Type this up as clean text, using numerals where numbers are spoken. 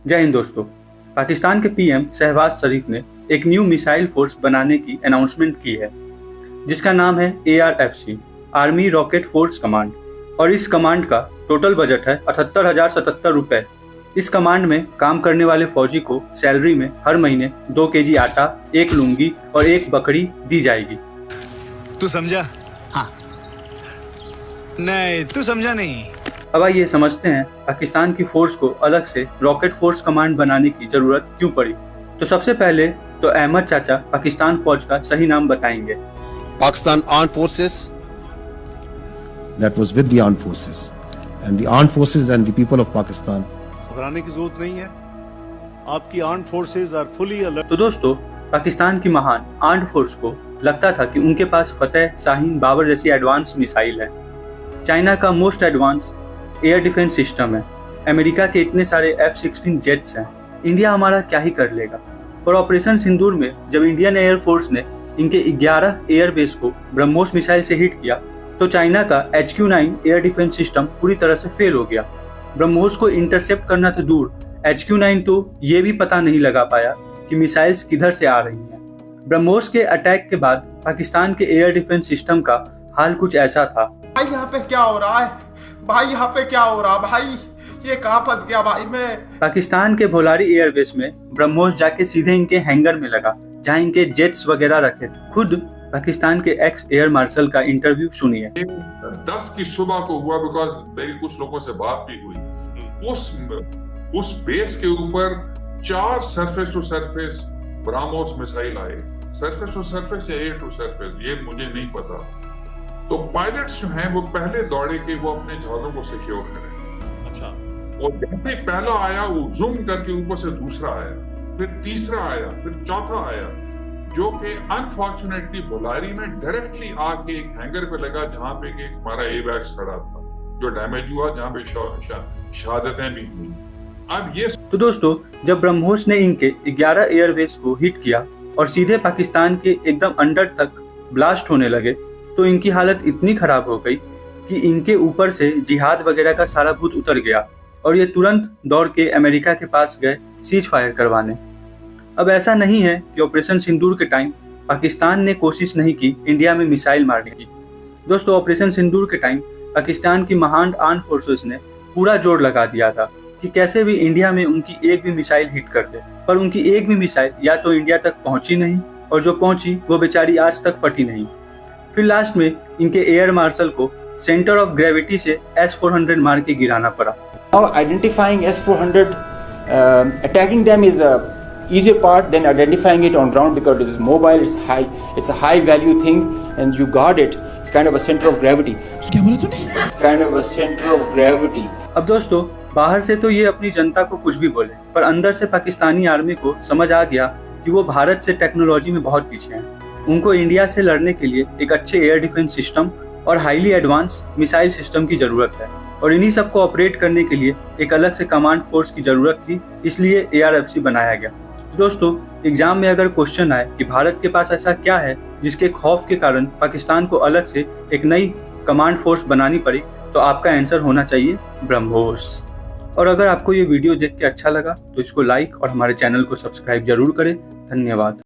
जय हिंद दोस्तों। पाकिस्तान के पीएम शहबाज शरीफ ने एक न्यू मिसाइल फोर्स बनाने की अनाउंसमेंट की है जिसका नाम है ARFC, army rocket force command. और इस कमांड का टोटल बजट है 78,077 रुपए। इस कमांड में काम करने वाले फौजी को सैलरी में हर महीने 2 केजी आटा, 1 लुंगी और 1 बकरी दी जाएगी। तू समझा? हाँ। नहीं, तू समझा नहीं। अब आइए समझते हैं पाकिस्तान की फोर्स को अलग से रॉकेट फोर्स कमांड बनाने की जरूरत क्यों पड़ी। तो सबसे पहले तो अहमद चाचा पाकिस्तान फौज का सही नाम बताएंगे। Pakistan Armed Forces, that was with the armed forces, and the armed forces and the people of Pakistan. घबराने की जरूरत नहीं है, आपकी armed forces are fully alert. तो दोस्तों, पाकिस्तान की महान आर्म्ड फोर्स को लगता था कि उनके पास फतेह, शाहीन, बाबर जैसी एडवांस मिसाइल है। चाइना का most advance air defence system है। अमेरिका के इतने सारे F-16 जेट्स हैं। इंडिया हमारा क्या ही कर लेगा। और ऑपरेशन सिंदूर में जब इंडियन एयर फोर्स ने इनके 11 एयरबेस को ब्रह्मोस मिसाइल से हिट किया तो चाइना का HQ-9 एयर डिफेंस सिस्टम पूरी तरह से फेल हो गया। ब्रह्मोस को इंटरसेप्ट करना तो दूर, HQ-9 तो ये भी पता नहीं लगा पाया कि मिसाइल्स किधर से आ रही हैं। ब्रह्मोस के अटैक के बाद पाकिस्तान के एयर डिफेंस सिस्टम का हाल कुछ ऐसा था। भाई यहाँ पे क्या हो रहा है? भाई यहाँ पे क्या हो रहा भाई? ये कहाँ फंस गया भाई मैं? पाकिस्तान के भोलारी एयरबेस में ब्रह्मोस जाके सीधे इनके हैंगर में लगा जहाँ इनके जेट्स वगैरह रखे थे। खुद पाकिस्तान के एक्स एयर मार्शल का इंटरव्यू सुनिए। 10 की सुबह को हुआ, बिकॉज मेरी कुछ लोगों से बात भी हुई। उस बेस के ऊपर 4 surface to surface BrahMos missile आए। सरफेस टू सरफेस या एयर टू सरफेस ये मुझे नहीं पता। तो पायलट्स जो हैं वो पहले दौड़े के वो अपने जहाजों को सिक्योर करें। अच्छा। और जैसे पहला आया वो जूम करके ऊपर से दूसरा आया, फिर तीसरा आया, फिर चौथा आया, जो कि अनफॉर्चुनेटली भोलारी में डायरेक्टली आके एक हैंगर पे लगा जहां पे एक हमारा एवैक्स खड़ा था जो डैमेज हुआ, जहां पे शहादतें भी हुई। अब ये तो दोस्तों, जब ब्रह्मोस ने इनके 11 एयरबेस को हिट किया और सीधे पाकिस्तान के एकदम अंडर तक ब्लास्ट होने लगे तो इनकी हालत इतनी खराब हो गई कि इनके ऊपर से जिहाद वगैरह का सारा भूत उतर गया और ये तुरंत दौड़ के अमेरिका के पास गए सीज फायर करवाने। अब ऐसा नहीं है कि ऑपरेशन सिंदूर के टाइम पाकिस्तान ने कोशिश नहीं की इंडिया में मिसाइल मारने की। दोस्तों, ऑपरेशन सिंदूर के टाइम पाकिस्तान की महान आर्म्ड फोर्सेस ने पूरा जोर लगा दिया था कि कैसे भी इंडिया में उनकी एक भी मिसाइल हिट कर दे, पर उनकी एक भी मिसाइल या तो इंडिया तक पहुंची नहीं और जो पहुंची वो बेचारी आज तक फटी नहीं। फिर लास्ट में इनके एयर मार्शल को सेंटर ऑफ ग्रेविटी से S-400 मार के गिराना पड़ा। Now identifying S-400, attacking them is a easier part than identifying it on ground because it is mobile, it's a high value thing and you guard it. It's kind of a center of gravity. क्या बोला तूने? It's kind of a center of gravity. अब दोस्तों, बाहर से तो ये अपनी जनता को कुछ भी बोले, पर अंदर से पाकिस्तानी आर्मी को समझ आ गया कि वो भारत से टेक्नोलॉजी में बहुत पीछे हैं। उनको इंडिया से लड़ने के लिए एक अच्छे एयर डिफेंस सिस्टम और हाईली एडवांस मिसाइल सिस्टम की जरूरत है और इन्हीं सब को ऑपरेट करने के लिए एक अलग से कमांड फोर्स की जरूरत थी, इसलिए ARFC बनाया गया। तो दोस्तों, एग्जाम में अगर क्वेश्चन आए कि भारत के पास ऐसा क्या है जिसके खौफ के कारण पाकिस्तान को अलग से एक नई कमांड फोर्स बनानी पड़ी, तो आपका आंसर होना चाहिए ब्रह्मोस। और अगर आपको ये वीडियो देख के अच्छा लगा तो इसको लाइक और हमारे चैनल को सब्सक्राइब जरूर करें। धन्यवाद।